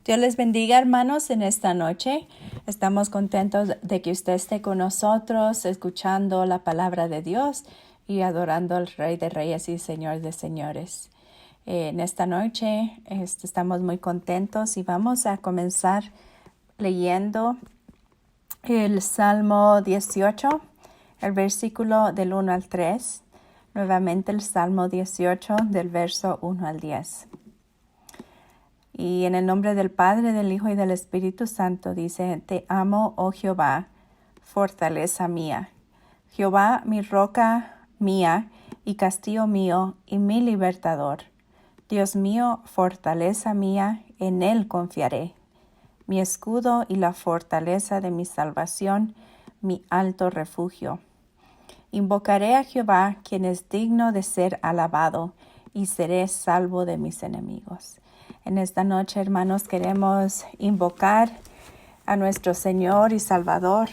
Dios les bendiga, hermanos, en esta noche. Estamos contentos de que usted esté con nosotros, escuchando la palabra de Dios y adorando al Rey de Reyes y Señor de Señores. En esta noche estamos muy contentos y vamos a comenzar leyendo el Salmo 18, el versículo del 1 al 3. Nuevamente el Salmo 18 del verso 1 al 10. Y en el nombre del Padre, del Hijo y del Espíritu Santo dice: Te amo, oh Jehová, fortaleza mía. Jehová, mi roca mía y castillo mío y mi libertador. Dios mío, fortaleza mía, en él confiaré. Mi escudo y la fortaleza de mi salvación, mi alto refugio. Invocaré a Jehová, quien es digno de ser alabado, y seré salvo de mis enemigos. En esta noche, hermanos, queremos invocar a nuestro Señor y Salvador.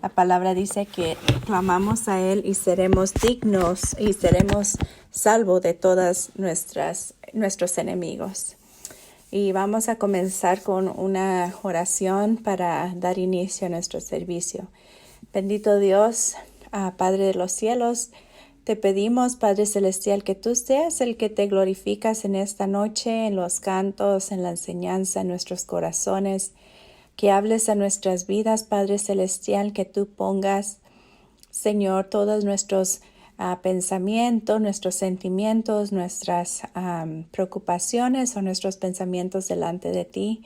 La palabra dice que clamamos a Él y seremos dignos y seremos salvos de todas nuestros enemigos. Y vamos a comenzar con una oración para dar inicio a nuestro servicio. Bendito Dios, Padre de los cielos, te pedimos, Padre Celestial, que tú seas el que te glorificas en esta noche, en los cantos, en la enseñanza, en nuestros corazones, que hables a nuestras vidas, Padre Celestial, que tú pongas, Señor, todos nuestros pensamientos, nuestros sentimientos, nuestras preocupaciones o nuestros pensamientos delante de ti,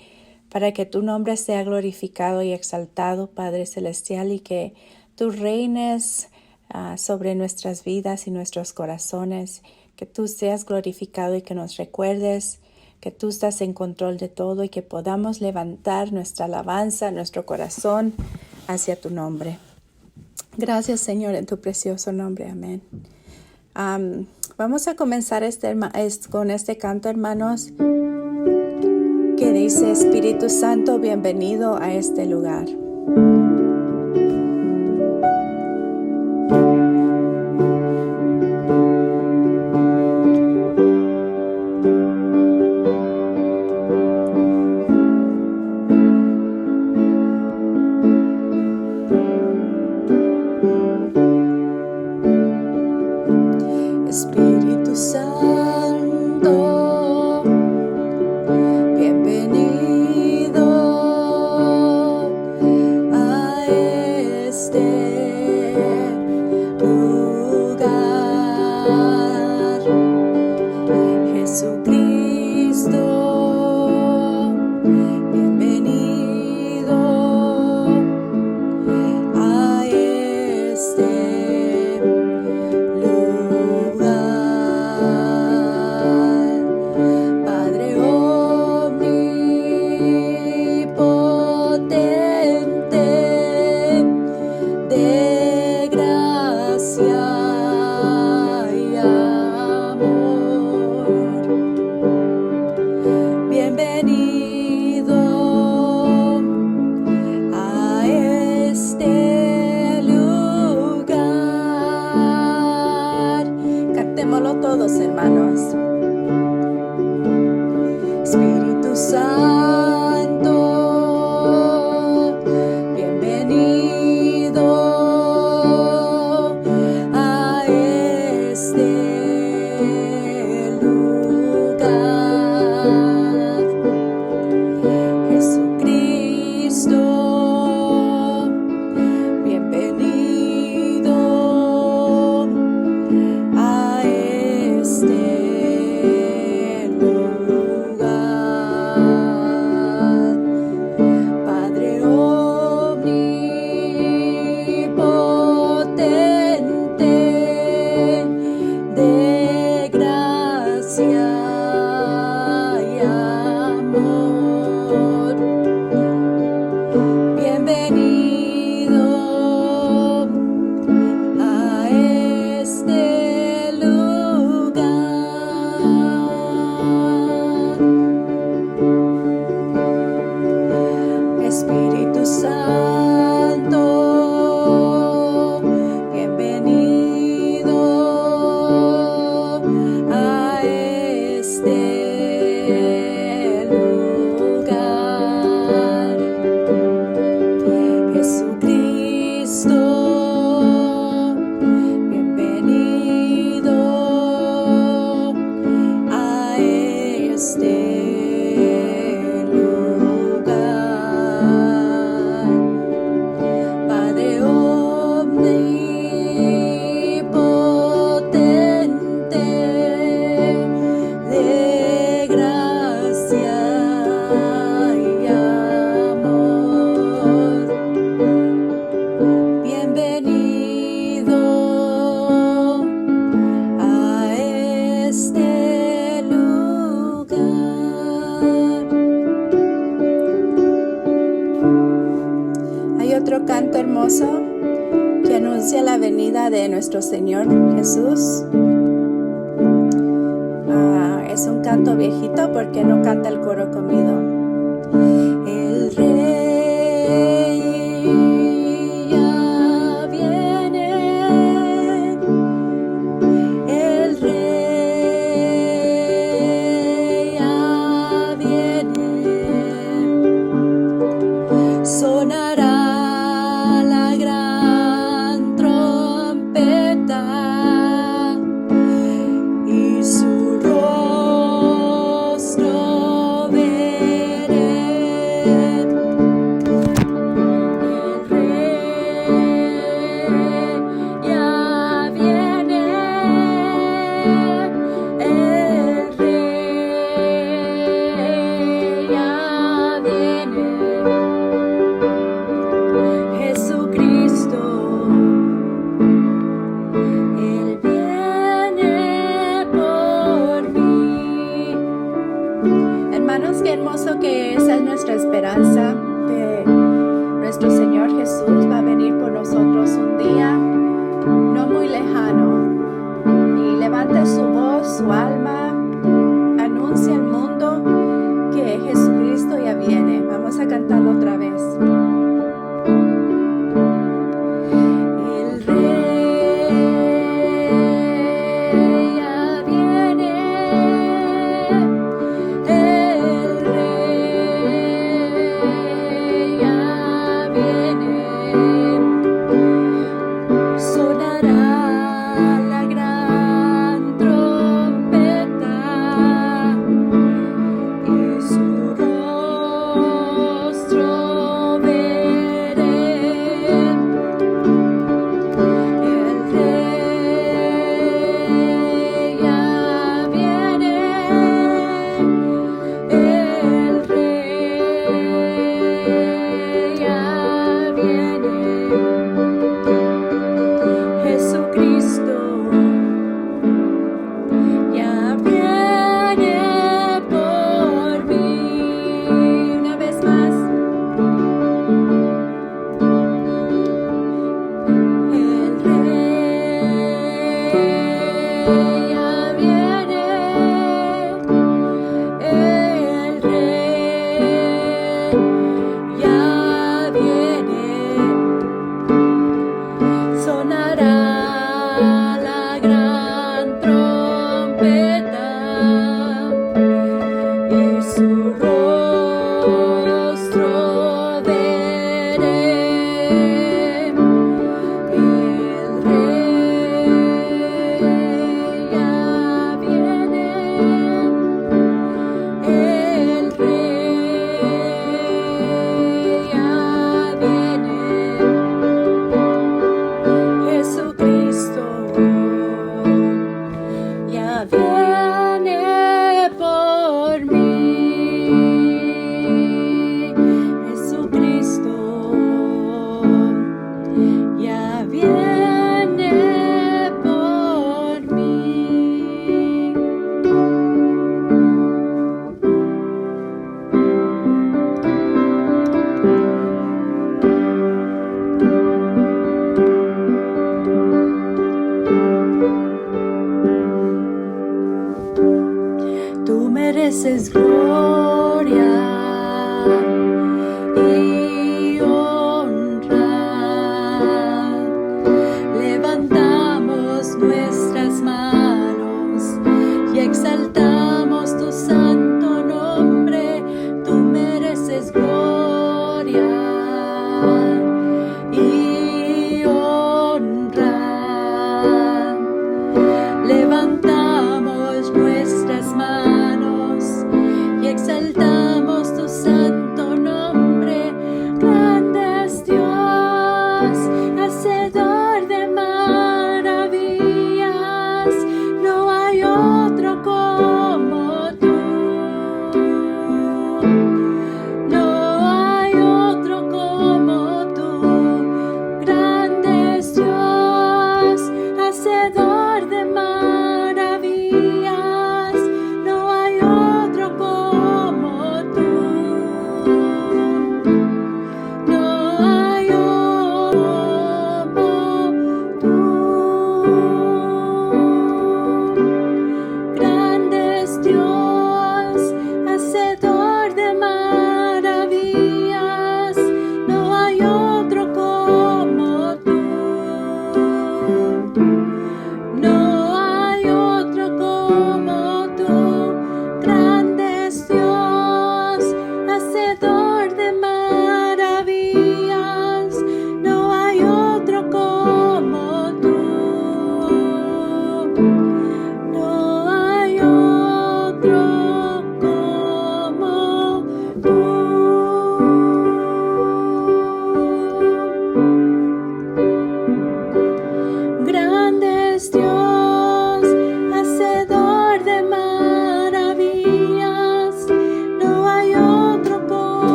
para que tu nombre sea glorificado y exaltado, Padre Celestial, y que tú reines sobre nuestras vidas y nuestros corazones, que tú seas glorificado y que nos recuerdes que tú estás en control de todo y que podamos levantar nuestra alabanza, nuestro corazón hacia tu nombre. Gracias, Señor, en tu precioso nombre. Amén. Vamos a comenzar con este canto, hermanos, que dice: Espíritu Santo, bienvenido a este lugar. Espíritu Santo, bienvenido a hermoso que anuncia la venida de nuestro Señor Jesús. Es un canto viejito porque no canta el coro conmigo. El Rey ya viene, el Rey ya viene, sonará la gran trompeta y su rostro veré. El Rey ya viene, el Rey ya viene, Jesucristo, Él viene por mí. Hermanos, qué hermoso que esa es nuestra esperanza, que nuestro Señor Jesús va a venir por nosotros un día no muy lejano. Y levante su voz, su alma, anuncia al mundo que Jesucristo ya viene. Vamos a cantarlo otra vez. El Rey ya viene, el Rey ya viene, sonará la gran trompeta y su rostro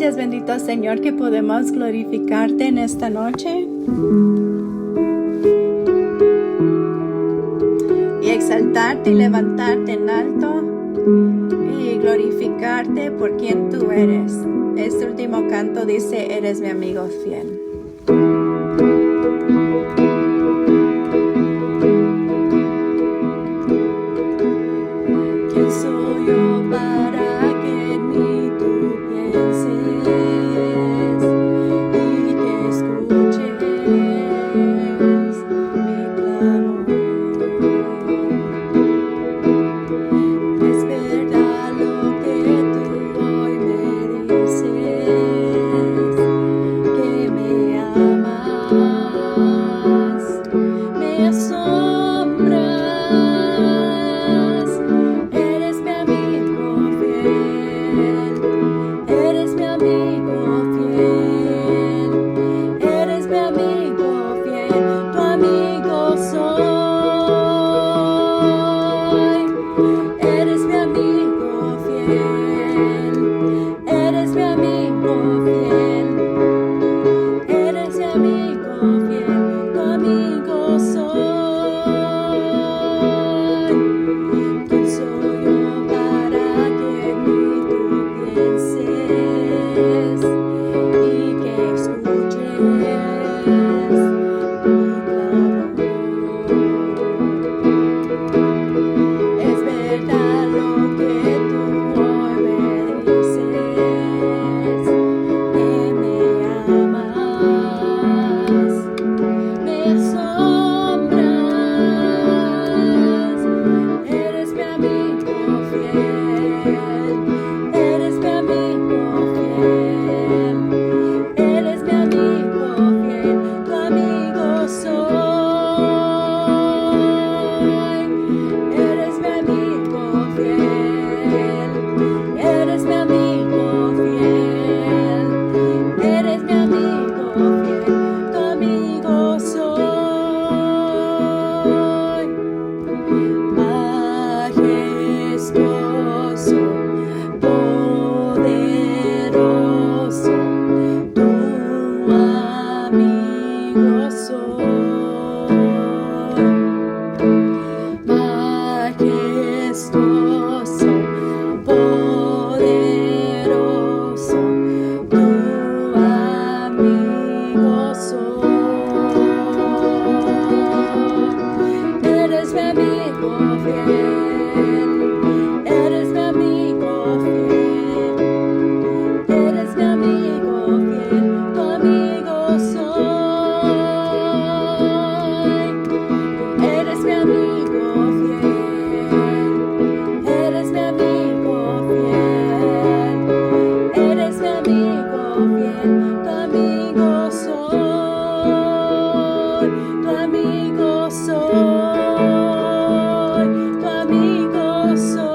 Gracias, bendito Señor, que podemos glorificarte en esta noche y exaltarte y levantarte en alto y glorificarte por quien tú eres. Este último canto dice, eres mi amigo fiel. ¿Quién soy yo para que en mí tú pienses y que escuches mi clamor? Es verdad lo que tú hoy me dices, que me amas, me asombras. Eres mi amigo fiel, eres mi amigo fiel, eres mi amigo fiel, tu amigo soy. Eres mi amigo fiel, eres mi amigo fiel, eres mi amigo fiel, tu amigo soy. ¿Quién soy yo para que en mí tú pienses y que escuches mi clamor? Es verdad lo que tú hoy me dices, que me amas, me asombras. Eres mi amigo fiel, eres mi amigo fiel, eres mi amigo fiel, tu amigo soy. Eres mi amigo fiel, eres mi amigo fiel, eres mi amigo fiel, tu amigo soy. Majestuoso, poderoso, tu amigo soy. Majestuoso, poderoso, tu amigo soy. Eres mi amigo fiel, eres mi amigo fiel, eres mi amigo fiel, tu amigo soy. Eres mi amigo fiel, eres mi amigo fiel, eres mi amigo fiel, tu amigo soy, tu amigo soy, tu amigo soy.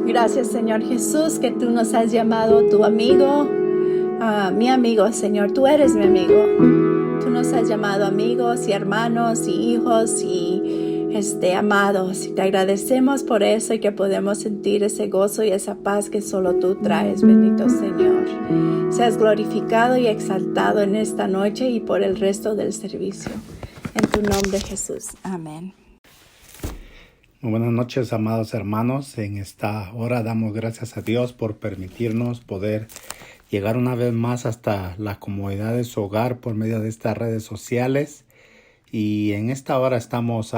Gracias, Señor Jesús, que tú nos has llamado tu amigo. Mi amigo, Señor, tú eres mi amigo. Tú nos has llamado amigos y hermanos y hijos y amados. Y te agradecemos por eso y que podemos sentir ese gozo y esa paz que solo tú traes, bendito Señor. Seas glorificado y exaltado en esta noche y por el resto del servicio. En tu nombre, Jesús. Amén. Muy buenas noches, amados hermanos. En esta hora damos gracias a Dios por permitirnos poder llegar una vez más hasta la comodidad de su hogar por medio de estas redes sociales. Y en esta hora estamos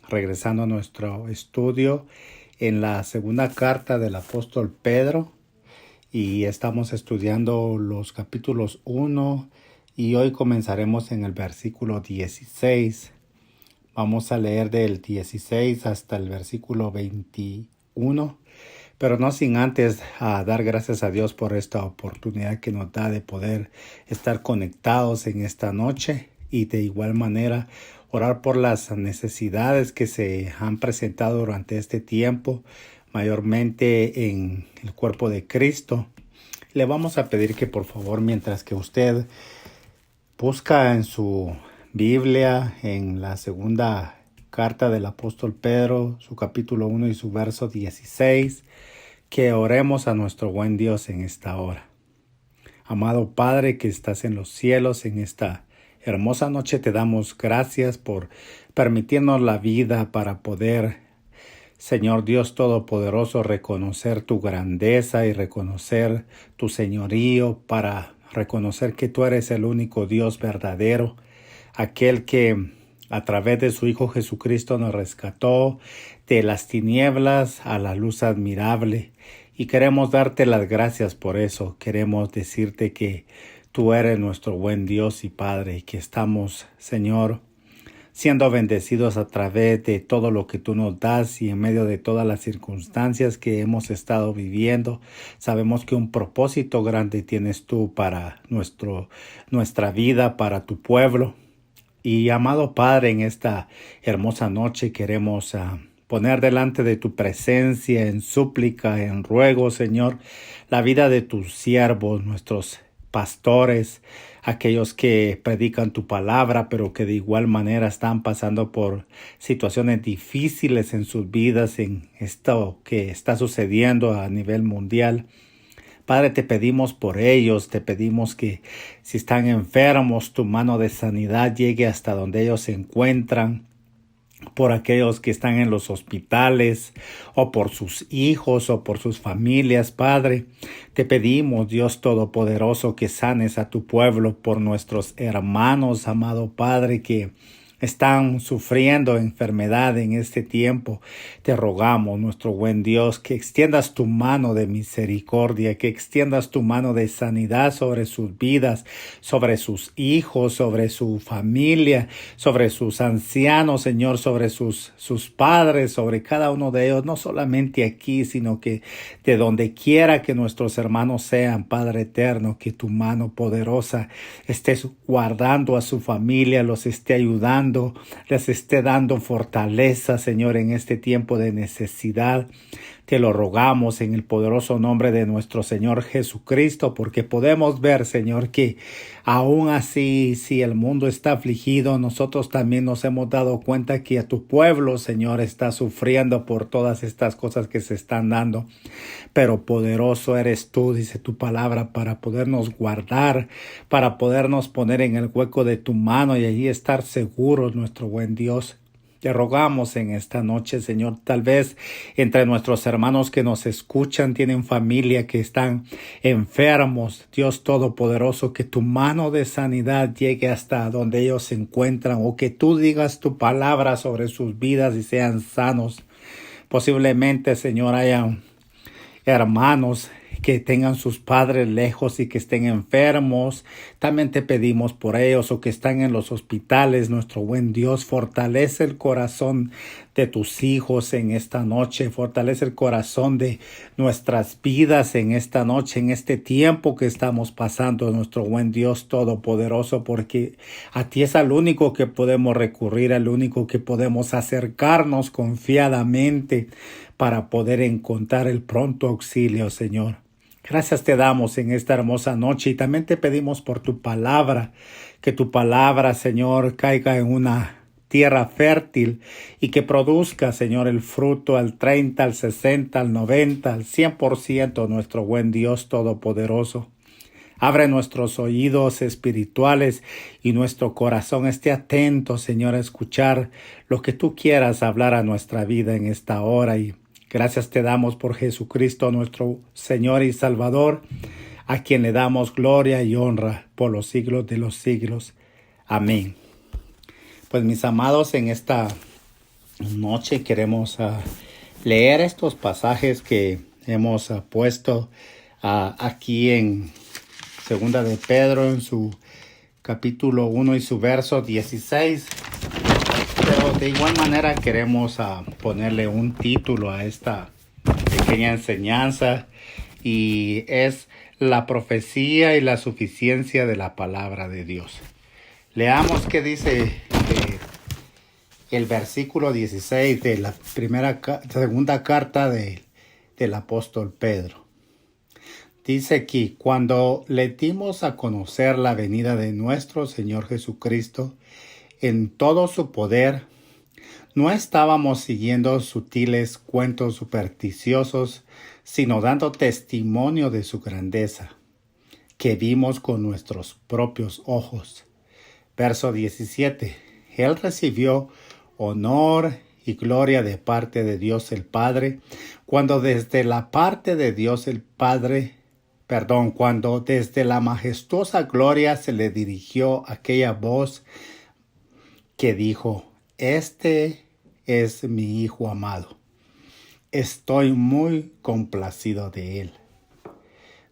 regresando a nuestro estudio en la segunda carta del apóstol Pedro. Y estamos estudiando los capítulos 1 y hoy comenzaremos en el versículo 16. Vamos a leer del 16 hasta el versículo 21. Pero no sin antes dar gracias a Dios por esta oportunidad que nos da de poder estar conectados en esta noche y de igual manera orar por las necesidades que se han presentado durante este tiempo, mayormente en el cuerpo de Cristo. Le vamos a pedir que por favor, mientras que usted busca en su Biblia, en la segunda carta del apóstol Pedro, su capítulo 1 y su verso 16, que oremos a nuestro buen Dios en esta hora. Amado Padre que estás en los cielos, en esta hermosa noche te damos gracias por permitirnos la vida para poder, Señor Dios Todopoderoso, reconocer tu grandeza y reconocer tu señorío, para reconocer que tú eres el único Dios verdadero, aquel que a través de su Hijo Jesucristo nos rescató de las tinieblas a la luz admirable. Y queremos darte las gracias por eso. Queremos decirte que tú eres nuestro buen Dios y Padre, y que estamos, Señor, siendo bendecidos a través de todo lo que tú nos das y en medio de todas las circunstancias que hemos estado viviendo. Sabemos que un propósito grande tienes tú para nuestra vida, para tu pueblo. Y amado Padre, en esta hermosa noche queremos poner delante de tu presencia en súplica, en ruego, Señor, la vida de tus siervos, nuestros pastores, aquellos que predican tu palabra, pero que de igual manera están pasando por situaciones difíciles en sus vidas, en esto que está sucediendo a nivel mundial. Padre, te pedimos por ellos, te pedimos que si están enfermos, tu mano de sanidad llegue hasta donde ellos se encuentran, por aquellos que están en los hospitales, o por sus hijos, o por sus familias. Padre, te pedimos, Dios Todopoderoso, que sanes a tu pueblo, por nuestros hermanos, amado Padre, que están sufriendo enfermedad en este tiempo. Te rogamos, nuestro buen Dios, que extiendas tu mano de misericordia, que extiendas tu mano de sanidad sobre sus vidas, sobre sus hijos, sobre su familia, sobre sus ancianos, Señor, sobre sus padres, sobre cada uno de ellos, no solamente aquí, sino que de donde quiera que nuestros hermanos sean, Padre eterno, que tu mano poderosa esté guardando a su familia, los esté ayudando, les esté dando fortaleza, Señor, en este tiempo de necesidad. Te lo rogamos en el poderoso nombre de nuestro Señor Jesucristo, porque podemos ver, Señor, que aún así, si el mundo está afligido, nosotros también nos hemos dado cuenta que a tu pueblo, Señor, está sufriendo por todas estas cosas que se están dando. Pero poderoso eres tú, dice tu palabra, para podernos guardar, para podernos poner en el hueco de tu mano y allí estar seguros, nuestro buen Dios. Te rogamos en esta noche, Señor, tal vez entre nuestros hermanos que nos escuchan tienen familia que están enfermos. Dios Todopoderoso, que tu mano de sanidad llegue hasta donde ellos se encuentran, o que tú digas tu palabra sobre sus vidas y sean sanos. Posiblemente, Señor, haya hermanos que tengan sus padres lejos y que estén enfermos. También te pedimos por ellos, o que están en los hospitales. Nuestro buen Dios, fortalece el corazón de tus hijos en esta noche. Fortalece el corazón de nuestras vidas en esta noche, en este tiempo que estamos pasando, nuestro buen Dios Todopoderoso, porque a ti es al único que podemos recurrir, al único que podemos acercarnos confiadamente para poder encontrar el pronto auxilio, Señor. Gracias te damos en esta hermosa noche, y también te pedimos por tu palabra, que tu palabra, Señor, caiga en una tierra fértil y que produzca, Señor, el fruto al 30, al 60, al 90, al 100%, nuestro buen Dios Todopoderoso. Abre nuestros oídos espirituales y nuestro corazón esté atento, Señor, a escuchar lo que tú quieras hablar a nuestra vida en esta hora. Y gracias te damos por Jesucristo, nuestro Señor y Salvador, a quien le damos gloria y honra por los siglos de los siglos. Amén. Pues mis amados, en esta noche queremos leer estos pasajes que hemos puesto aquí en Segunda de Pedro, en su capítulo 1 y su verso 16. Pero de igual manera queremos ponerle un título a esta pequeña enseñanza, y es la profecía y la suficiencia de la palabra de Dios. Leamos qué dice el versículo 16 de la segunda carta del apóstol Pedro. Dice aquí: cuando le dimos a conocer la venida de nuestro Señor Jesucristo en todo su poder, No estábamos siguiendo sutiles cuentos supersticiosos, sino dando testimonio de su grandeza, que vimos con nuestros propios ojos. Verso 17. Él recibió honor y gloria de parte de Dios el Padre, cuando desde la parte de Dios el Padre, cuando desde la majestuosa gloria se le dirigió aquella voz que dijo: Este es mi Hijo amado. Estoy muy complacido de él.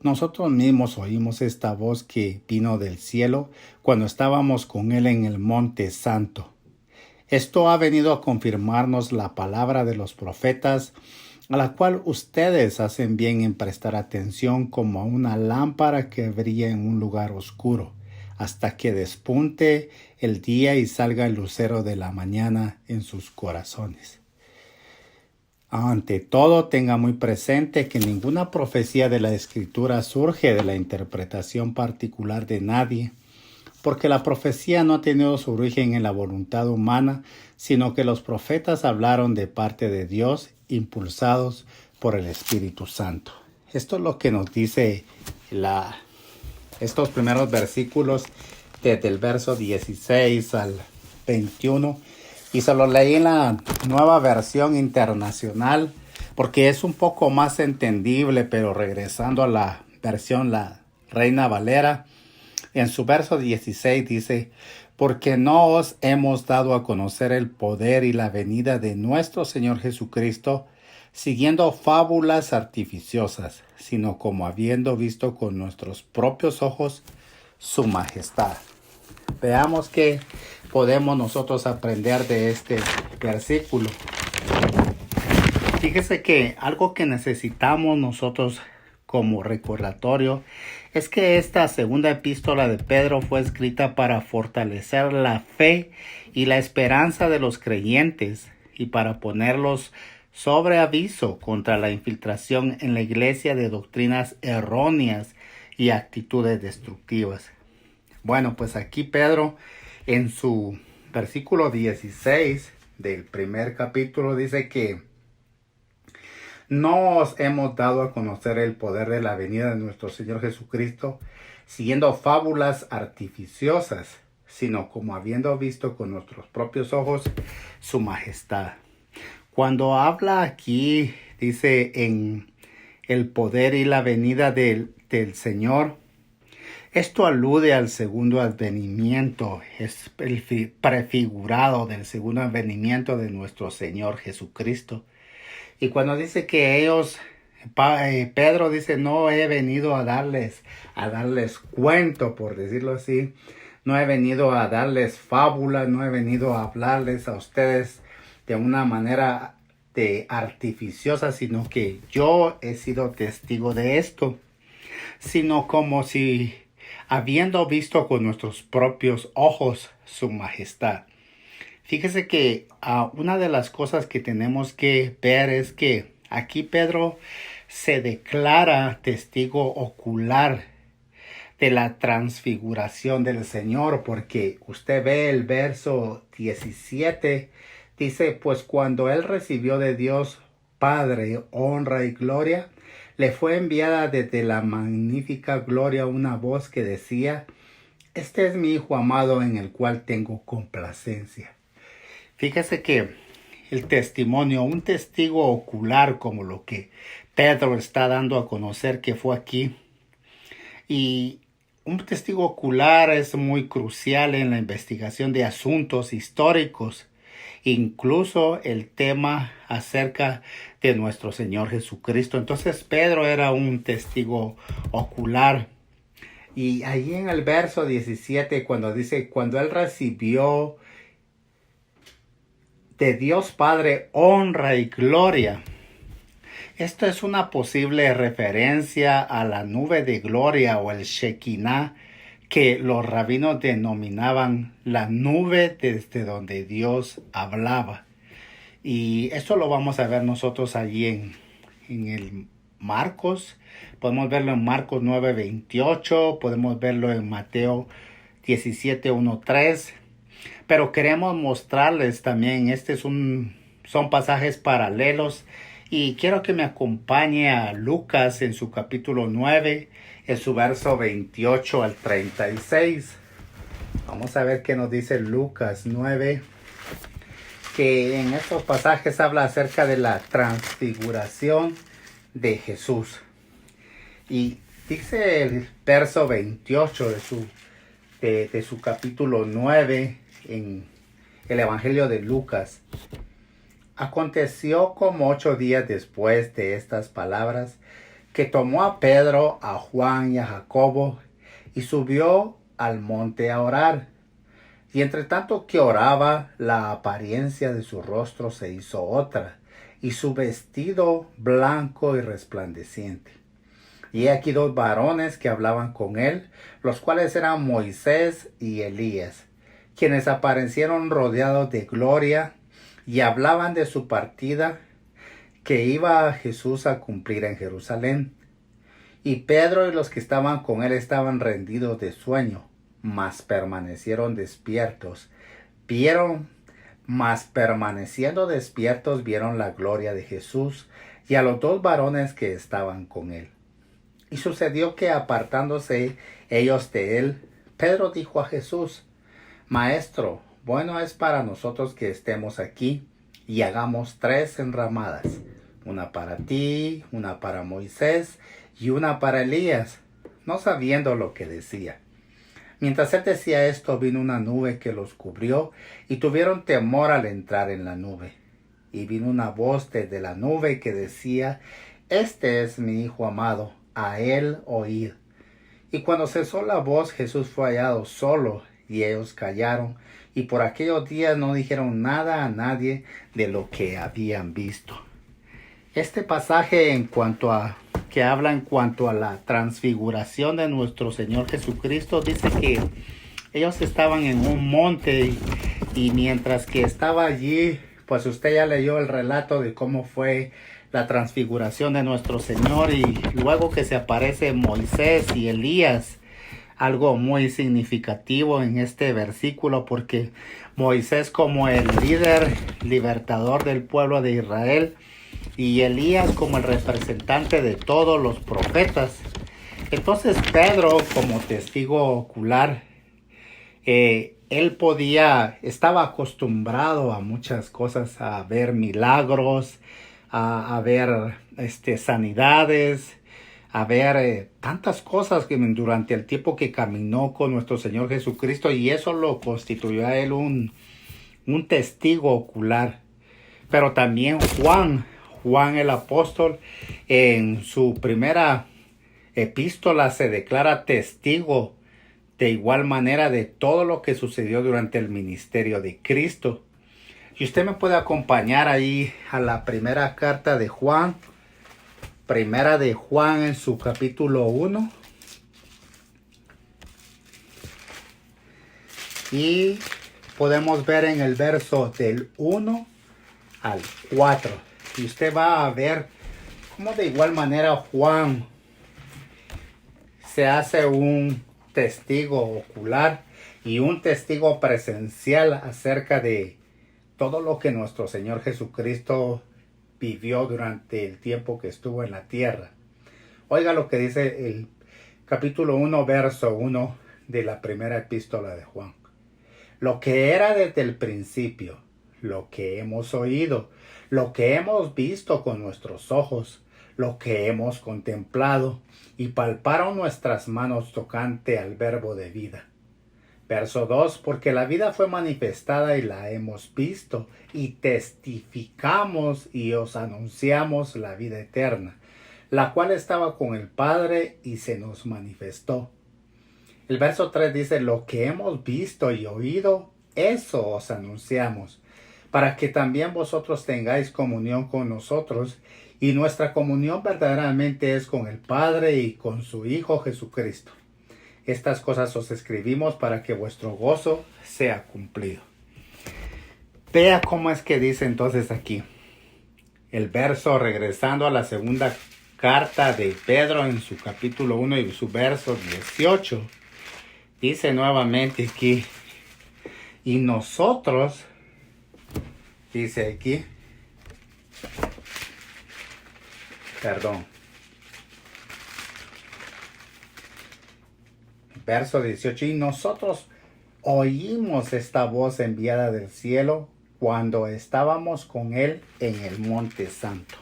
Nosotros mismos oímos esta voz que vino del cielo cuando estábamos con él en el Monte Santo. Esto ha venido a confirmarnos la palabra de los profetas, a la cual ustedes hacen bien en prestar atención como a una lámpara que brilla en un lugar oscuro, hasta que despunte el día y salga el lucero de la mañana en sus corazones. Ante todo, tenga muy presente que ninguna profecía de la Escritura surge de la interpretación particular de nadie, porque la profecía no ha tenido su origen en la voluntad humana, sino que los profetas hablaron de parte de Dios, impulsados por el Espíritu Santo. Esto es lo que nos dice estos primeros versículos, desde el verso 16 al 21. Y se lo leí en la Nueva Versión Internacional, porque es un poco más entendible, pero regresando a la versión, la Reina Valera, en su verso 16 dice: porque no os hemos dado a conocer el poder y la venida de nuestro Señor Jesucristo, siguiendo fábulas artificiosas, sino como habiendo visto con nuestros propios ojos su majestad. Veamos qué podemos nosotros aprender de este versículo. Fíjese que algo que necesitamos nosotros como recordatorio es que esta segunda epístola de Pedro fue escrita para fortalecer la fe y la esperanza de los creyentes y para ponerlos sobre aviso contra la infiltración en la iglesia de doctrinas erróneas y actitudes destructivas. Bueno, pues aquí Pedro en su versículo 16 del primer capítulo dice que no os hemos dado a conocer el poder de la venida de nuestro Señor Jesucristo siguiendo fábulas artificiosas, sino como habiendo visto con nuestros propios ojos su majestad. Cuando habla aquí, dice en el poder y la venida del Señor, esto alude al segundo advenimiento, es el prefigurado del segundo advenimiento de nuestro Señor Jesucristo. Y cuando dice que ellos, Pedro dice, no he venido a darles cuento, por decirlo así, no he venido a darles fábula, no he venido a hablarles a ustedes de una manera artificiosa, sino que yo he sido testigo de esto, sino como si habiendo visto con nuestros propios ojos su majestad. Fíjese que una de las cosas que tenemos que ver es que aquí Pedro se declara testigo ocular de la transfiguración del Señor, porque usted ve el verso 17, dice, pues cuando él recibió de Dios Padre honra y gloria, le fue enviada desde la magnífica gloria una voz que decía, este es mi Hijo amado en el cual tengo complacencia. Fíjese que el testimonio, un testigo ocular como lo que Pedro está dando a conocer que fue aquí, y un testigo ocular es muy crucial en la investigación de asuntos históricos, incluso el tema acerca de nuestro Señor Jesucristo. Entonces Pedro era un testigo ocular. Y ahí en el verso 17, cuando dice, cuando él recibió de Dios Padre honra y gloria, esto es una posible referencia a la nube de gloria o el Shekinah, que los rabinos denominaban la nube desde donde Dios hablaba. Y esto lo vamos a ver nosotros allí en el Marcos. Podemos verlo en Marcos 9:28, podemos verlo en Mateo 17:1-3. pero queremos mostrarles también, son pasajes paralelos, y quiero que me acompañe a Lucas en su capítulo 9, en su verso 28 al 36. Vamos a ver qué nos dice Lucas 9, que en estos pasajes habla acerca de la transfiguración de Jesús. Y dice el verso 28 de su capítulo 9 en el Evangelio de Lucas. Aconteció como 8 días después de estas palabras, que tomó a Pedro, a Juan y a Jacobo, y subió al monte a orar. Y entre tanto que oraba, la apariencia de su rostro se hizo otra, y su vestido blanco y resplandeciente. Y aquí 2 varones que hablaban con él, los cuales eran Moisés y Elías, quienes aparecieron rodeados de gloria, y hablaban de su partida que iba a Jesús a cumplir en Jerusalén. Y Pedro y los que estaban con él estaban rendidos de sueño, mas permanecieron despiertos. Permaneciendo despiertos, vieron la gloria de Jesús y a los 2 varones que estaban con él. Y sucedió que apartándose ellos de él, Pedro dijo a Jesús: Maestro, bueno es para nosotros que estemos aquí y hagamos 3 enramadas, una para ti, una para Moisés y una para Elías, no sabiendo lo que decía. Mientras él decía esto, vino una nube que los cubrió, y tuvieron temor al entrar en la nube. Y vino una voz desde la nube que decía: Este es mi Hijo amado, a él oíd. Y cuando cesó la voz, Jesús fue hallado solo, y ellos callaron, y por aquellos días no dijeron nada a nadie de lo que habían visto. Este pasaje que habla en cuanto a la transfiguración de nuestro Señor Jesucristo, dice que ellos estaban en un monte, y mientras que estaba allí, pues usted ya leyó el relato de cómo fue la transfiguración de nuestro Señor, y luego que se aparece Moisés y Elías, algo muy significativo en este versículo, porque Moisés como el líder libertador del pueblo de Israel, y Elías como el representante de todos los profetas. Entonces Pedro, como testigo ocular, estaba acostumbrado a muchas cosas, a ver milagros, a ver sanidades, a ver tantas cosas que durante el tiempo que caminó con nuestro Señor Jesucristo, y eso lo constituyó a él un testigo ocular. Pero también Juan el apóstol, en su primera epístola se declara testigo de igual manera de todo lo que sucedió durante el ministerio de Cristo. Y usted me puede acompañar ahí a la primera carta de Juan, primera de Juan en su capítulo 1. Y podemos ver en el verso del 1 al 4. Y usted va a ver cómo de igual manera Juan se hace un testigo ocular y un testigo presencial acerca de todo lo que nuestro Señor Jesucristo vivió durante el tiempo que estuvo en la tierra. Oiga lo que dice el capítulo 1, verso 1 de la primera epístola de Juan. Lo que era desde el principio, lo que hemos oído, lo que hemos visto con nuestros ojos, lo que hemos contemplado y palparon nuestras manos tocante al verbo de vida. Verso 2, porque la vida fue manifestada y la hemos visto y testificamos y os anunciamos la vida eterna, la cual estaba con el Padre y se nos manifestó. El verso 3 dice, lo que hemos visto y oído, eso os anunciamos, para que también vosotros tengáis comunión con nosotros, y nuestra comunión verdaderamente es con el Padre y con su Hijo Jesucristo. Estas cosas os escribimos para que vuestro gozo sea cumplido. Vea cómo es que dice entonces aquí el verso, regresando a la segunda carta de Pedro en su capítulo 1 y su verso 18. Dice nuevamente aquí, Y nosotros, dice aquí, perdón, verso 18, y nosotros oímos esta voz enviada del cielo cuando estábamos con él en el Monte Santo.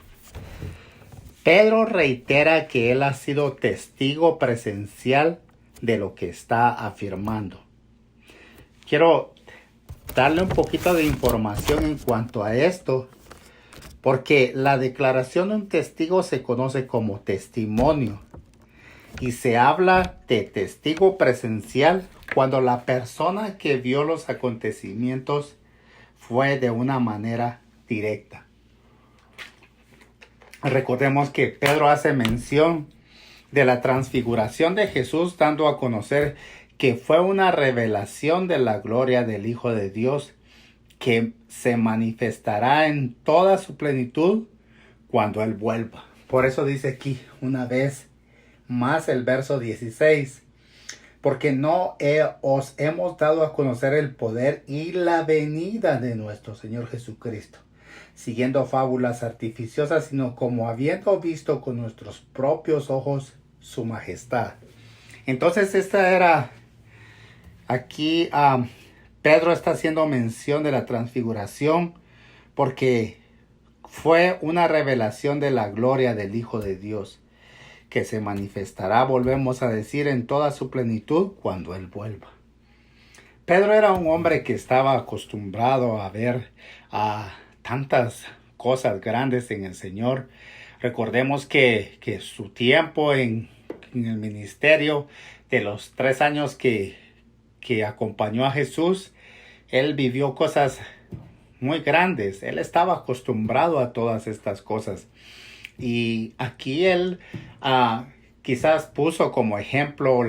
Pedro reitera que él ha sido testigo presencial de lo que está afirmando. Quiero darle un poquito de información en cuanto a esto, porque la declaración de un testigo se conoce como testimonio y se habla de testigo presencial cuando la persona que vio los acontecimientos fue de una manera directa. Recordemos que Pedro hace mención de la transfiguración de Jesús, dando a conocer que fue una revelación de la gloria del Hijo de Dios que se manifestará en toda su plenitud cuando Él vuelva. Por eso dice aquí una vez más el verso 16, porque no os hemos dado a conocer el poder y la venida de nuestro Señor Jesucristo, siguiendo fábulas artificiosas, sino como habiendo visto con nuestros propios ojos su majestad. Entonces esta era, aquí Pedro está haciendo mención de la transfiguración porque fue una revelación de la gloria del Hijo de Dios que se manifestará, volvemos a decir, en toda su plenitud cuando Él vuelva. Pedro era un hombre que estaba acostumbrado a ver tantas cosas grandes en el Señor. Recordemos que su tiempo en el ministerio, de los 3 años que acompañó a Jesús, él vivió cosas muy grandes. Él estaba acostumbrado a todas estas cosas. Y aquí él quizás puso como ejemplo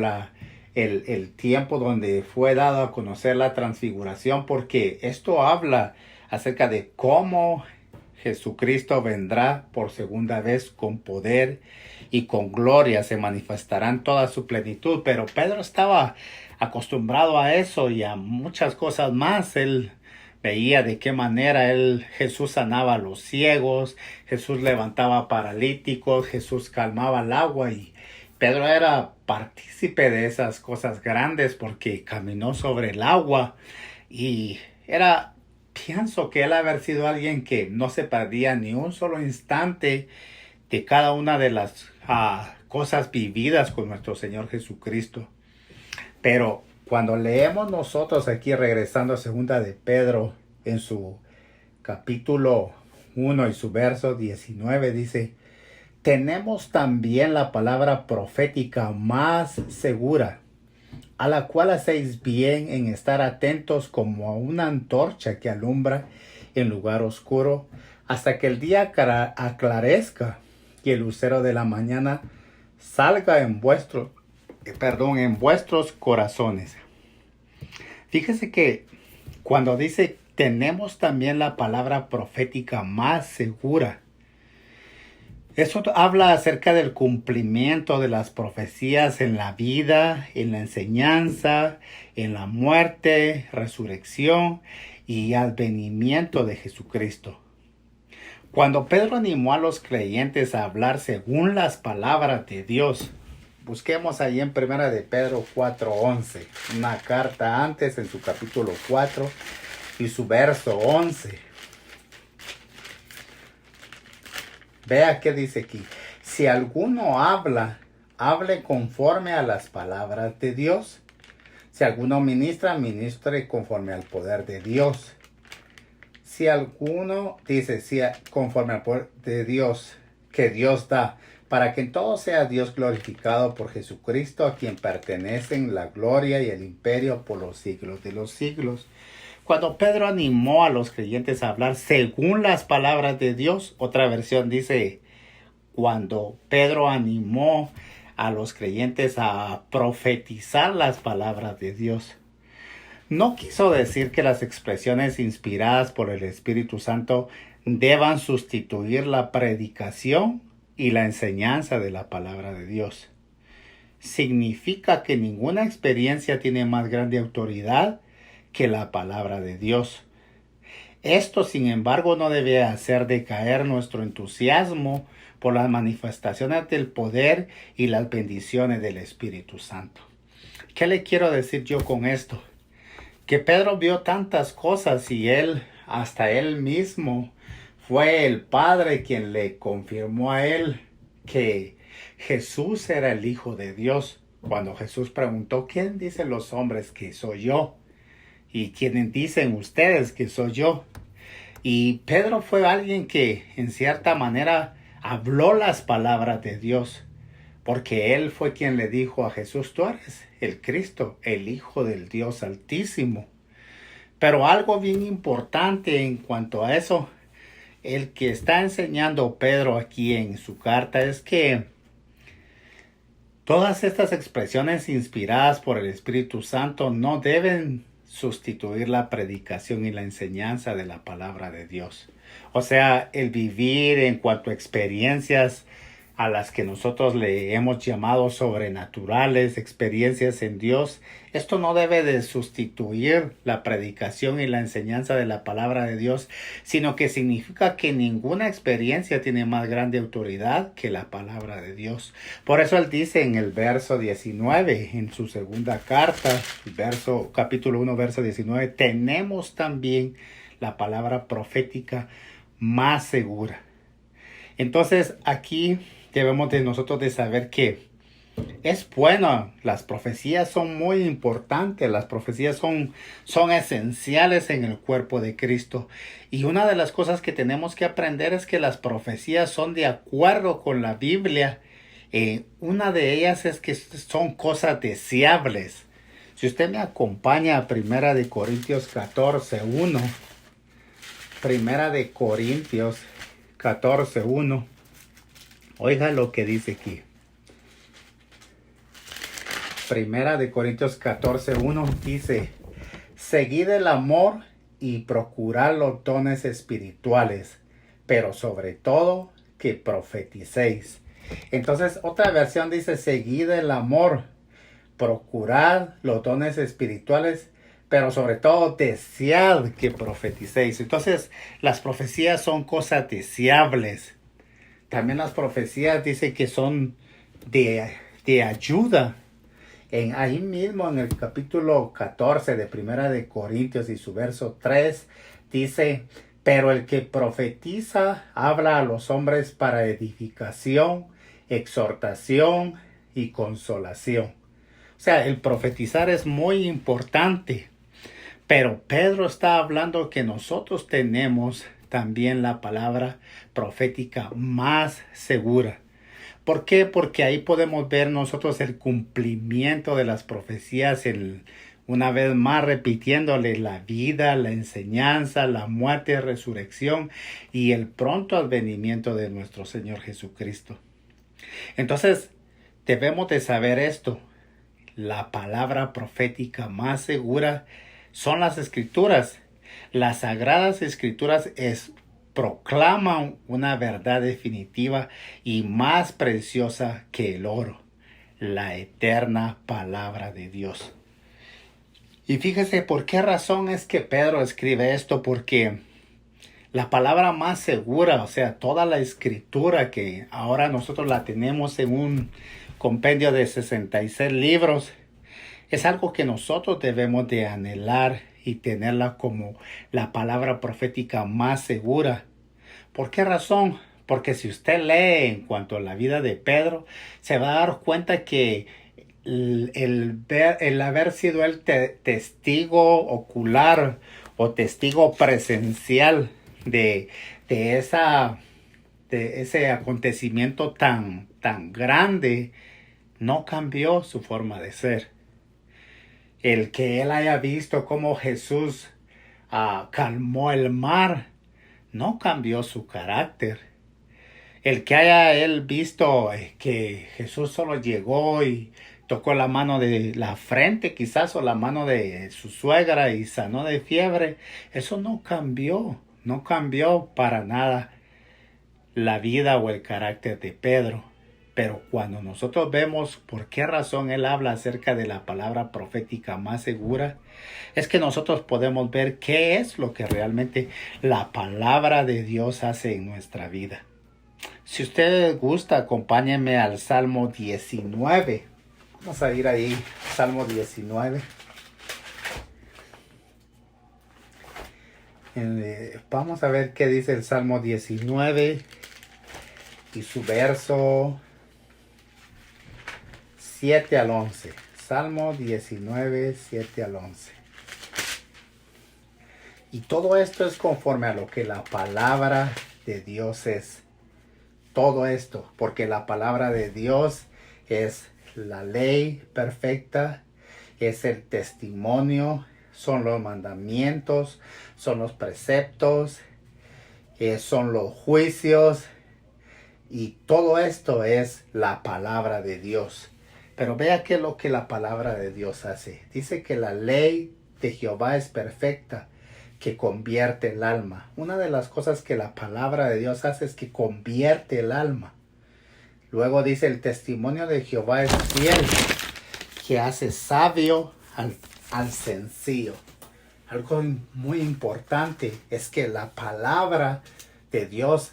el tiempo donde fue dado a conocer la transfiguración, porque esto habla acerca de cómo Jesucristo vendrá por segunda vez con poder y con gloria, se manifestará en toda su plenitud. Pero Pedro estaba acostumbrado a eso y a muchas cosas más. Él veía de qué manera Jesús sanaba a los ciegos, Jesús levantaba paralíticos, Jesús calmaba el agua, y Pedro era partícipe de esas cosas grandes porque caminó sobre el agua y pienso que él haber sido alguien que no se perdía ni un solo instante de cada una de las cosas vividas con nuestro Señor Jesucristo. Pero cuando leemos nosotros aquí, regresando a segunda de Pedro, en su capítulo 1 y su verso 19, dice: tenemos también la palabra profética más segura, a la cual hacéis bien en estar atentos como a una antorcha que alumbra en lugar oscuro, hasta que el día aclarezca y el lucero de la mañana salga en vuestros corazones. Fíjese que cuando dice tenemos también la palabra profética más segura, eso habla acerca del cumplimiento de las profecías en la vida, en la enseñanza, en la muerte, resurrección y advenimiento de Jesucristo. Cuando Pedro animó a los creyentes a hablar según las palabras de Dios, busquemos ahí en 1 de Pedro 4:11, una carta antes en su capítulo 4 y su verso 11. Vea qué dice aquí: si alguno habla, hable conforme a las palabras de Dios. Si alguno ministra, ministre conforme al poder de Dios. Si alguno dice, conforme al poder de Dios que Dios da, para que en todo sea Dios glorificado por Jesucristo, a quien pertenecen la gloria y el imperio por los siglos de los siglos. Cuando Pedro animó a los creyentes a hablar según las palabras de Dios, otra versión dice, cuando Pedro animó a los creyentes a profetizar las palabras de Dios, no quiso decir que las expresiones inspiradas por el Espíritu Santo deban sustituir la predicación y la enseñanza de la palabra de Dios. Significa que ninguna experiencia tiene más grande autoridad que la palabra de Dios. Esto, sin embargo, no debe hacer decaer nuestro entusiasmo por las manifestaciones del poder y las bendiciones del Espíritu Santo. ¿Qué le quiero decir yo con esto? Que Pedro vio tantas cosas y hasta él mismo, fue el Padre quien le confirmó a él que Jesús era el Hijo de Dios. Cuando Jesús preguntó, ¿quién dicen los hombres que soy yo? ¿Y quiénes dicen ustedes que soy yo? Y Pedro fue alguien que en cierta manera habló las palabras de Dios, porque él fue quien le dijo a Jesús, tú eres el Cristo, el Hijo del Dios Altísimo. Pero algo bien importante en cuanto a eso, el que está enseñando Pedro aquí en su carta es que todas estas expresiones inspiradas por el Espíritu Santo no deben sustituir la predicación y la enseñanza de la palabra de Dios. O sea, el vivir en cuanto a experiencias a las que nosotros le hemos llamado sobrenaturales, experiencias en Dios, esto no debe de sustituir la predicación y la enseñanza de la palabra de Dios, sino que significa que ninguna experiencia tiene más grande autoridad que la palabra de Dios. Por eso él dice en el verso 19, en su segunda carta, capítulo 1, verso 19, tenemos también la palabra profética más segura. Entonces aquí debemos de nosotros de saber que es bueno, las profecías son muy importantes, las profecías son esenciales en el cuerpo de Cristo. Y una de las cosas que tenemos que aprender es que las profecías son de acuerdo con la Biblia. Una de ellas es que son cosas deseables. Si usted me acompaña a Primera de Corintios 14:1, Primera de Corintios 14:1, oiga lo que dice aquí. Primera de Corintios 14:1 dice, seguid el amor y procurad los dones espirituales, pero sobre todo que profeticéis. Entonces otra versión dice, seguid el amor, procurad los dones espirituales, pero sobre todo desead que profeticéis. Entonces las profecías son cosas deseables. También las profecías dice que son de ayuda. Ahí mismo en el capítulo 14 de Primera de Corintios y su verso 3 dice, pero el que profetiza habla a los hombres para edificación, exhortación y consolación. O sea, el profetizar es muy importante, pero Pedro está hablando que nosotros tenemos también la palabra profética más segura. ¿Por qué? Porque ahí podemos ver nosotros el cumplimiento de las profecías, una vez más repitiéndole la vida, la enseñanza, la muerte, resurrección y el pronto advenimiento de nuestro Señor Jesucristo. Entonces, debemos de saber esto. La palabra profética más segura son las Escrituras. Las Sagradas Escrituras proclaman una verdad definitiva y más preciosa que el oro, la eterna palabra de Dios. Y fíjese por qué razón es que Pedro escribe esto, porque la palabra más segura, o sea, toda la escritura que ahora nosotros la tenemos en un compendio de 66 libros, es algo que nosotros debemos de anhelar y tenerla como la palabra profética más segura. ¿Por qué razón? Porque si usted lee en cuanto a la vida de Pedro, se va a dar cuenta que el haber sido el testigo ocular o testigo presencial de ese acontecimiento tan grande, no cambió su forma de ser. El que él haya visto cómo Jesús calmó el mar, no cambió su carácter. El que haya él visto que Jesús solo llegó y tocó la mano de la frente quizás o la mano de su suegra y sanó de fiebre, eso no cambió para nada la vida o el carácter de Pedro. Pero cuando nosotros vemos por qué razón Él habla acerca de la palabra profética más segura, es que nosotros podemos ver qué es lo que realmente la palabra de Dios hace en nuestra vida. Si usted gusta, acompáñenme al Salmo 19. Vamos a ir ahí, Salmo 19. Vamos a ver qué dice el Salmo 19 y su verso 7 al 11. Salmo 19, 7 al 11. Y todo esto es conforme a lo que la palabra de Dios es. Todo esto, porque la palabra de Dios es la ley perfecta, es el testimonio, son los mandamientos, son los preceptos, son los juicios, y todo esto es la palabra de Dios. Pero vea qué es lo que la palabra de Dios hace. Dice que la ley de Jehová es perfecta, que convierte el alma. Una de las cosas que la palabra de Dios hace es que convierte el alma. Luego dice, el testimonio de Jehová es fiel, que hace sabio al sencillo. Algo muy importante es que la palabra de Dios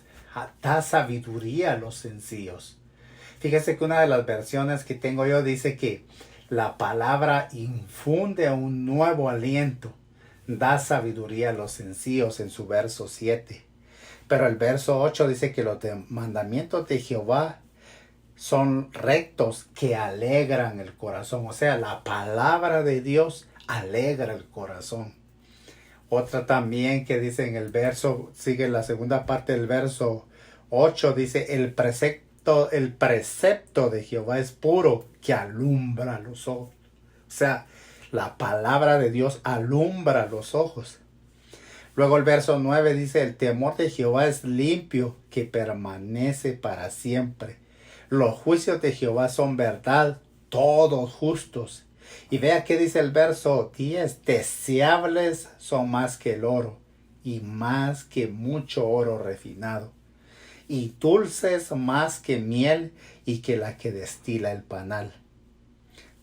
da sabiduría a los sencillos. Fíjese que una de las versiones que tengo yo dice que la palabra infunde un nuevo aliento, da sabiduría a los sencillos en su verso 7. Pero el verso 8 dice que los mandamientos de Jehová son rectos, que alegran el corazón. O sea, la palabra de Dios alegra el corazón. Otra también que dice en el verso, sigue la segunda parte del verso 8, dice, el precepto de Jehová es puro, que alumbra los ojos. O sea, la palabra de Dios alumbra los ojos. Luego el verso 9 dice, el temor de Jehová es limpio, que permanece para siempre. Los juicios de Jehová son verdad, todos justos. Y vea qué dice el verso 10, deseables son más que el oro, y más que mucho oro refinado, y dulces más que miel, y que la que destila el panal.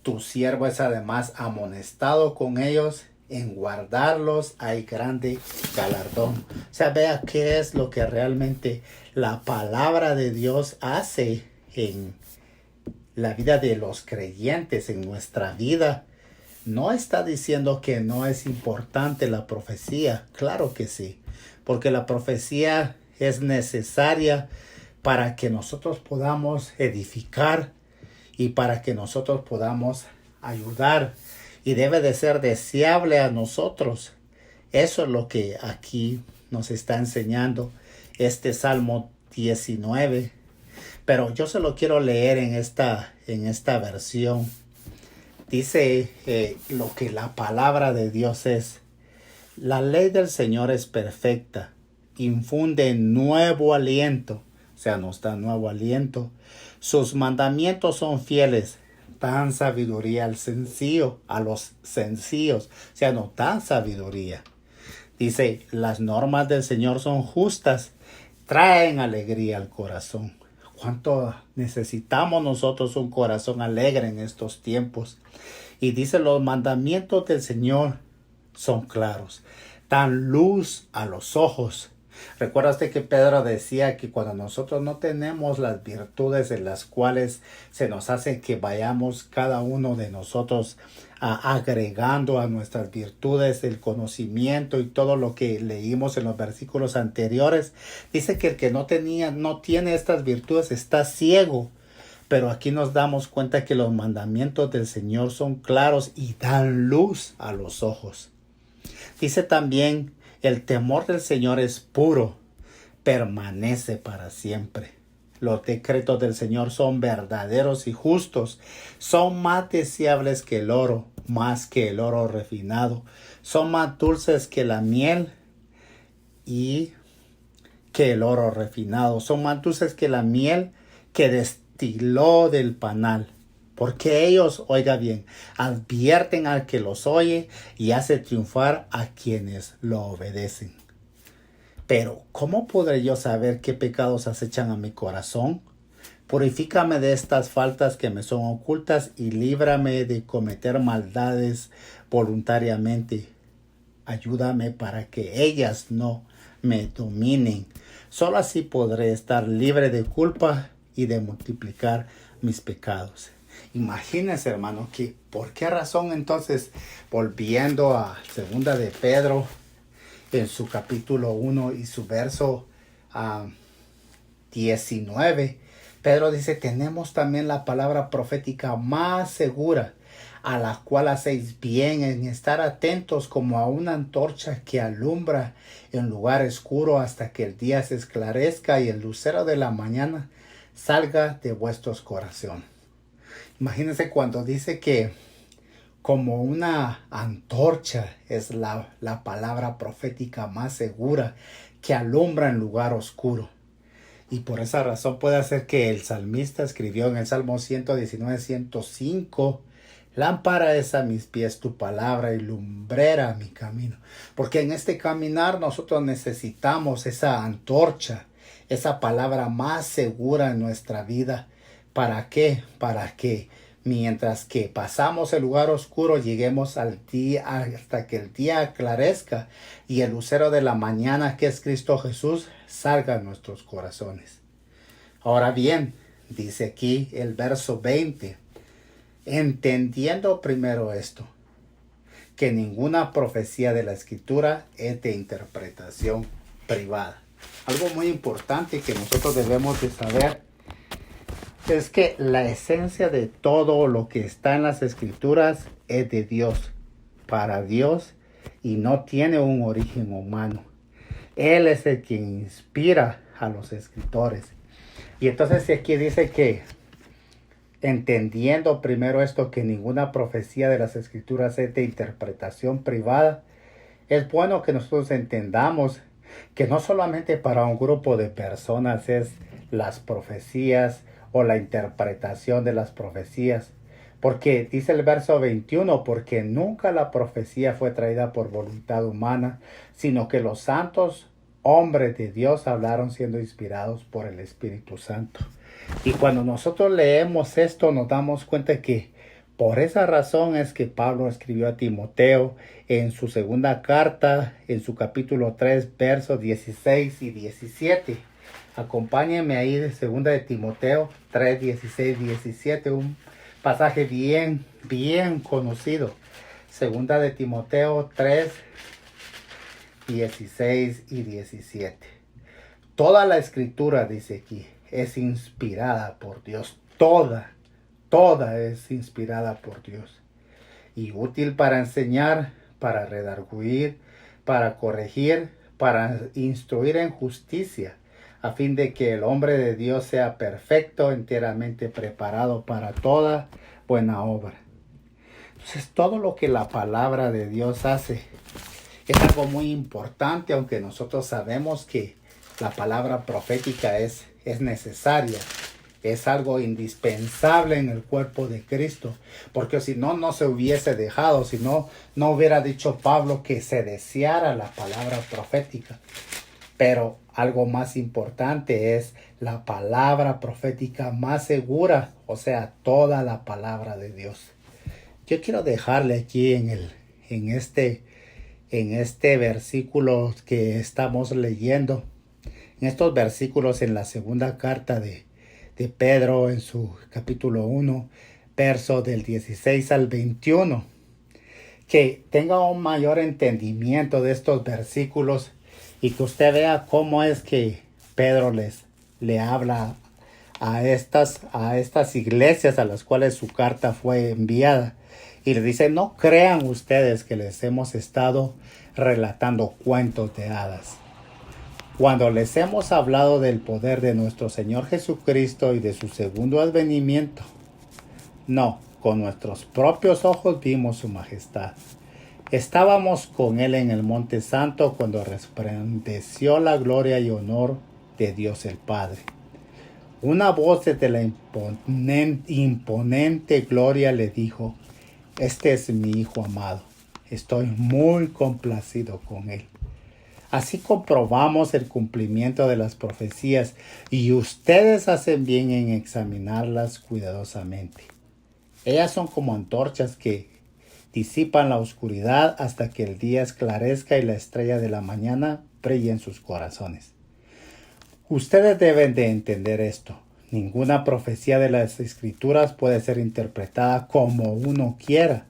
Tu siervo es además amonestado con ellos, en guardarlos hay grande galardón. O sea, vea qué es lo que realmente la palabra de Dios hace en la vida de los creyentes, en nuestra vida. No está diciendo que no es importante la profecía. Claro que sí, porque la profecía es necesaria para que nosotros podamos edificar y para que nosotros podamos ayudar, y debe de ser deseable a nosotros. Eso es lo que aquí nos está enseñando este Salmo 19. Pero yo se lo quiero leer en esta versión. Dice lo que la palabra de Dios es. La ley del Señor es perfecta, infunde nuevo aliento. O sea, nos da nuevo aliento. Sus mandamientos son fieles, dan sabiduría al sencillo, a los sencillos. O sea, nos dan sabiduría. Dice, las normas del Señor son justas, traen alegría al corazón. ¿Cuánto necesitamos nosotros un corazón alegre en estos tiempos? Y dice, los mandamientos del Señor son claros, dan luz a los ojos. Recuerdaste que Pedro decía que cuando nosotros no tenemos las virtudes en las cuales se nos hace que vayamos cada uno de nosotros agregando a nuestras virtudes el conocimiento y todo lo que leímos en los versículos anteriores, dice que el que no tiene estas virtudes está ciego. Pero aquí nos damos cuenta que los mandamientos del Señor son claros y dan luz a los ojos. Dice también, el temor del Señor es puro, permanece para siempre. Los decretos del Señor son verdaderos y justos, son más deseables que el oro, más que el oro refinado, son más dulces que la miel y que el oro refinado, son más dulces que la miel que destiló del panal. Porque ellos, oiga bien, advierten al que los oye y hace triunfar a quienes lo obedecen. Pero, ¿cómo podré yo saber qué pecados acechan a mi corazón? Purifícame de estas faltas que me son ocultas y líbrame de cometer maldades voluntariamente. Ayúdame para que ellas no me dominen. Solo así podré estar libre de culpa y de multiplicar mis pecados. Imagínense, hermano, que por qué razón entonces, volviendo a segunda de Pedro, en su capítulo 1 y su verso 19, Pedro dice, tenemos también la palabra profética más segura, a la cual hacéis bien en estar atentos como a una antorcha que alumbra en lugar oscuro hasta que el día se esclarezca y el lucero de la mañana salga de vuestros corazones. Imagínense cuando dice que como una antorcha es la palabra profética más segura que alumbra en lugar oscuro. Y por esa razón puede ser que el salmista escribió en el Salmo 119, 105, lámpara es a mis pies tu palabra y lumbrera mi camino. Porque en este caminar nosotros necesitamos esa antorcha, esa palabra más segura en nuestra vida. ¿Para qué? Para que mientras que pasamos el lugar oscuro, lleguemos al día, hasta que el día aclarezca y el lucero de la mañana, que es Cristo Jesús, salga en nuestros corazones. Ahora bien, dice aquí el verso 20, entendiendo primero esto, que ninguna profecía de la Escritura es de interpretación privada. Algo muy importante que nosotros debemos de saber es que la esencia de todo lo que está en las Escrituras es de Dios, para Dios, y no tiene un origen humano. Él es el que inspira a los escritores. Y entonces aquí dice que, entendiendo primero esto, que ninguna profecía de las Escrituras es de interpretación privada, es bueno que nosotros entendamos que no solamente para un grupo de personas es las profecías o la interpretación de las profecías, porque dice el verso 21, porque nunca la profecía fue traída por voluntad humana, sino que los santos hombres de Dios hablaron siendo inspirados por el Espíritu Santo. Y cuando nosotros leemos esto nos damos cuenta que por esa razón es que Pablo escribió a Timoteo en su segunda carta, en su capítulo 3, versos 16 y 17. Acompáñenme ahí de segunda de Timoteo 3, 16, 17, un pasaje bien conocido. Segunda de Timoteo 3, 16 y 17. Toda la escritura, dice aquí, es inspirada por Dios. Toda es inspirada por Dios. Y útil para enseñar, para redarguir, para corregir, para instruir en justicia, a fin de que el hombre de Dios sea perfecto, enteramente preparado para toda buena obra. Entonces, todo lo que la palabra de Dios hace es algo muy importante, aunque nosotros sabemos que la palabra profética es necesaria. Es algo indispensable en el cuerpo de Cristo, porque si no, no se hubiese dejado, si no, no hubiera dicho Pablo que se deseara la palabra profética. Pero algo más importante es la palabra profética más segura, o sea, toda la palabra de Dios. Yo quiero dejarle aquí en este versículo que estamos leyendo, en estos versículos en la segunda carta de Pedro, en su capítulo 1, verso del 16 al 21, que tenga un mayor entendimiento de estos versículos y que usted vea cómo es que Pedro le habla a estas iglesias a las cuales su carta fue enviada. Y le dice, no crean ustedes que les hemos estado relatando cuentos de hadas. Cuando les hemos hablado del poder de nuestro Señor Jesucristo y de su segundo advenimiento, no, con nuestros propios ojos vimos su majestad. Estábamos con él en el Monte Santo cuando resplandeció la gloria y honor de Dios el Padre. Una voz desde la imponente gloria le dijo, este es mi Hijo amado, estoy muy complacido con él. Así comprobamos el cumplimiento de las profecías y ustedes hacen bien en examinarlas cuidadosamente. Ellas son como antorchas que disipan la oscuridad hasta que el día esclarezca y la estrella de la mañana brille en sus corazones. Ustedes deben de entender esto. Ninguna profecía de las Escrituras puede ser interpretada como uno quiera,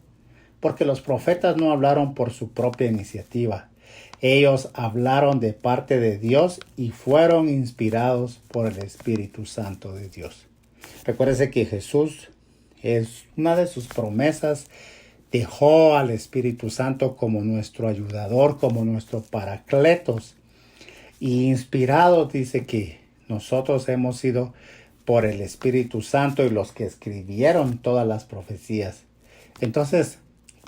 porque los profetas no hablaron por su propia iniciativa. Ellos hablaron de parte de Dios y fueron inspirados por el Espíritu Santo de Dios. Recuérdese que Jesús, es una de sus promesas, dejó al Espíritu Santo como nuestro ayudador, como nuestro paracletos. Y inspirados dice que nosotros hemos sido por el Espíritu Santo y los que escribieron todas las profecías. Entonces,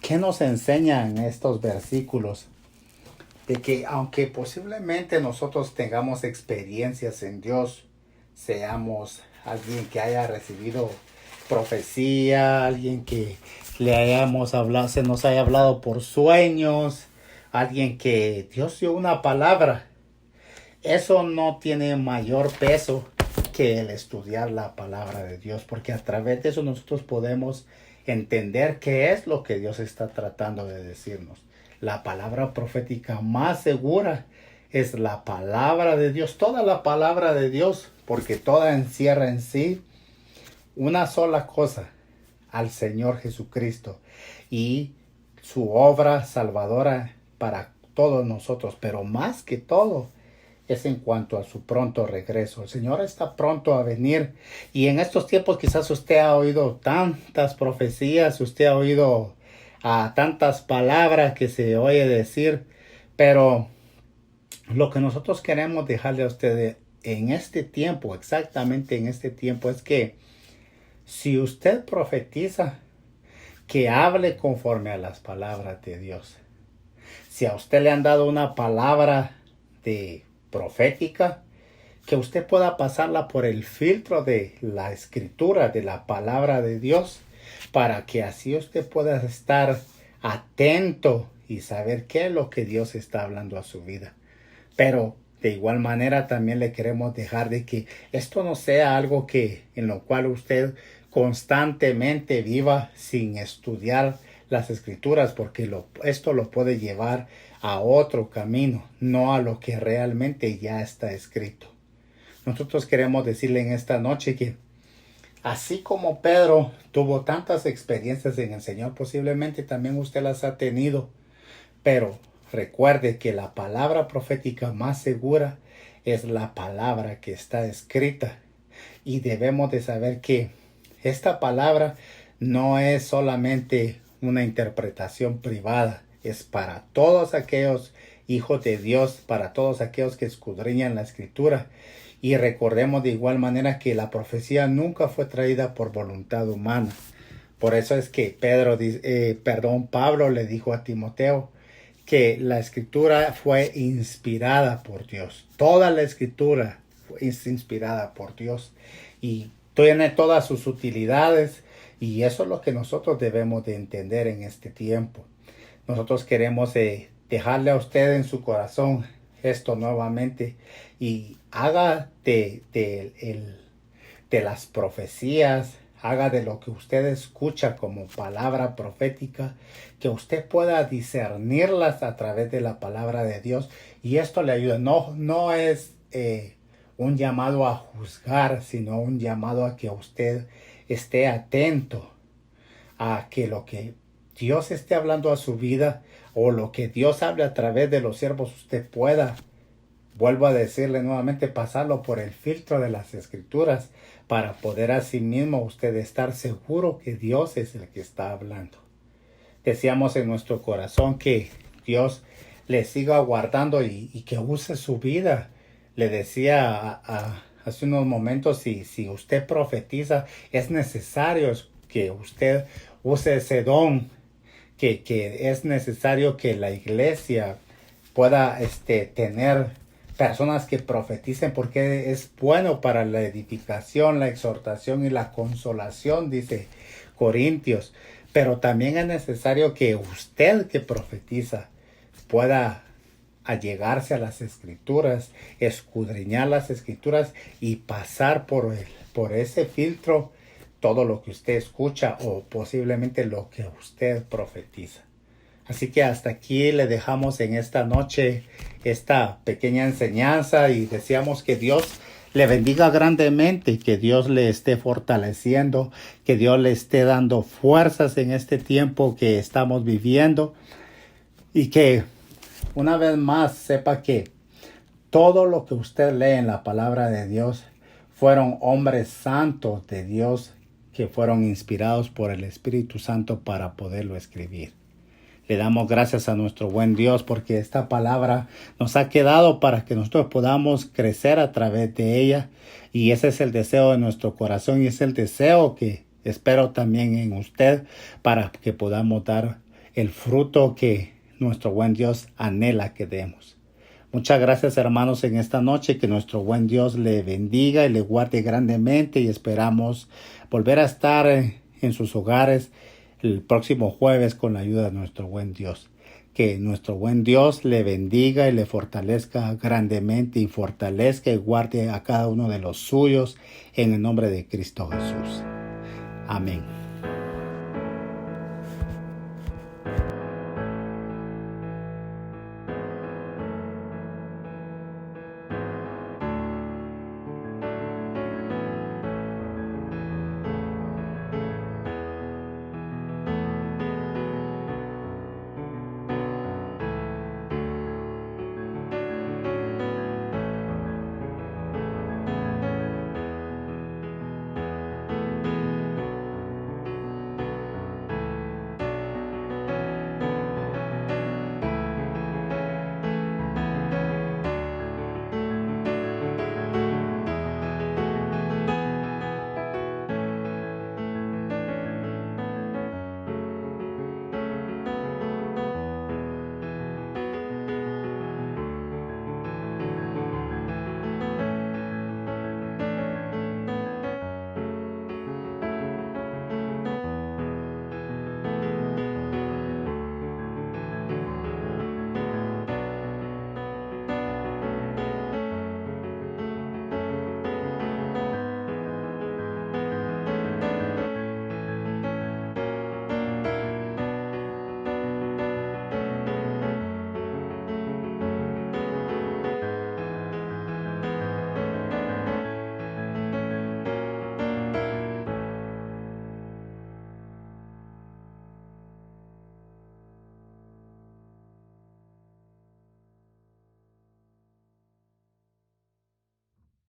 ¿qué nos enseñan estos versículos? De que aunque posiblemente nosotros tengamos experiencias en Dios, seamos alguien que haya recibido profecía, alguien que le hayamos hablado, se nos haya hablado por sueños, alguien que Dios dio una palabra, eso no tiene mayor peso que el estudiar la palabra de Dios, porque a través de eso nosotros podemos entender qué es lo que Dios está tratando de decirnos. La palabra profética más segura es la palabra de Dios, toda la palabra de Dios, porque toda encierra en sí una sola cosa, al Señor Jesucristo y su obra salvadora para todos nosotros, pero más que todo es en cuanto a su pronto regreso. El Señor está pronto a venir y en estos tiempos quizás usted ha oído tantas profecías, usted ha oído tantas palabras que se oye decir, pero lo que nosotros queremos dejarle a ustedes en este tiempo, exactamente en este tiempo, es que si usted profetiza, que hable conforme a las palabras de Dios. Si a usted le han dado una palabra de profética, que usted pueda pasarla por el filtro de la escritura, de la palabra de Dios, para que así usted pueda estar atento y saber qué es lo que Dios está hablando a su vida. Pero de igual manera también le queremos dejar de que esto no sea algo que en lo cual usted constantemente viva sin estudiar las escrituras, porque esto lo puede llevar a otro camino, no a lo que realmente ya está escrito. Nosotros queremos decirle en esta noche que así como Pedro tuvo tantas experiencias en el Señor, posiblemente también usted las ha tenido, pero recuerde que la palabra profética más segura es la palabra que está escrita, y debemos de saber que esta palabra no es solamente una interpretación privada, es para todos aquellos hijos de Dios, para todos aquellos que escudriñan la escritura. Y recordemos de igual manera que la profecía nunca fue traída por voluntad humana. Por eso es que Pablo le dijo a Timoteo que la escritura fue inspirada por Dios. Toda la escritura es inspirada por Dios y tiene todas sus utilidades, y eso es lo que nosotros debemos de entender en este tiempo. Nosotros queremos dejarle a usted en su corazón esto nuevamente, y haga de las profecías, haga de lo que usted escucha como palabra profética, que usted pueda discernirlas a través de la palabra de Dios, y esto le ayuda. No es un llamado a juzgar, sino un llamado a que usted esté atento a que lo que Dios esté hablando a su vida, o lo que Dios hable a través de los siervos, usted pueda, vuelvo a decirle nuevamente, pasarlo por el filtro de las escrituras, para poder asimismo usted estar seguro que Dios es el que está hablando. Deseamos en nuestro corazón que Dios le siga guardando y que use su vida. Le decía hace unos momentos, si usted profetiza, es necesario que usted use ese don, que es necesario que la iglesia pueda tener personas que profeticen, porque es bueno para la edificación, la exhortación y la consolación, dice Corintios. Pero también es necesario que usted que profetiza pueda allegarse a las Escrituras, escudriñar las Escrituras y pasar por ese filtro todo lo que usted escucha o posiblemente lo que usted profetiza. Así que hasta aquí le dejamos en esta noche esta pequeña enseñanza y deseamos que Dios le bendiga grandemente, que Dios le esté fortaleciendo, que Dios le esté dando fuerzas en este tiempo que estamos viviendo y que una vez más sepa que todo lo que usted lee en la palabra de Dios fueron hombres santos de Dios que fueron inspirados por el Espíritu Santo para poderlo escribir. Le damos gracias a nuestro buen Dios porque esta palabra nos ha quedado para que nosotros podamos crecer a través de ella. Y ese es el deseo de nuestro corazón y es el deseo que espero también en usted para que podamos dar el fruto que nuestro buen Dios anhela que demos. Muchas gracias, hermanos, en esta noche. Que nuestro buen Dios le bendiga y le guarde grandemente y esperamos volver a estar en sus hogares el próximo jueves con la ayuda de nuestro buen Dios. Que nuestro buen Dios le bendiga y le fortalezca grandemente y fortalezca y guarde a cada uno de los suyos en el nombre de Cristo Jesús. Amén.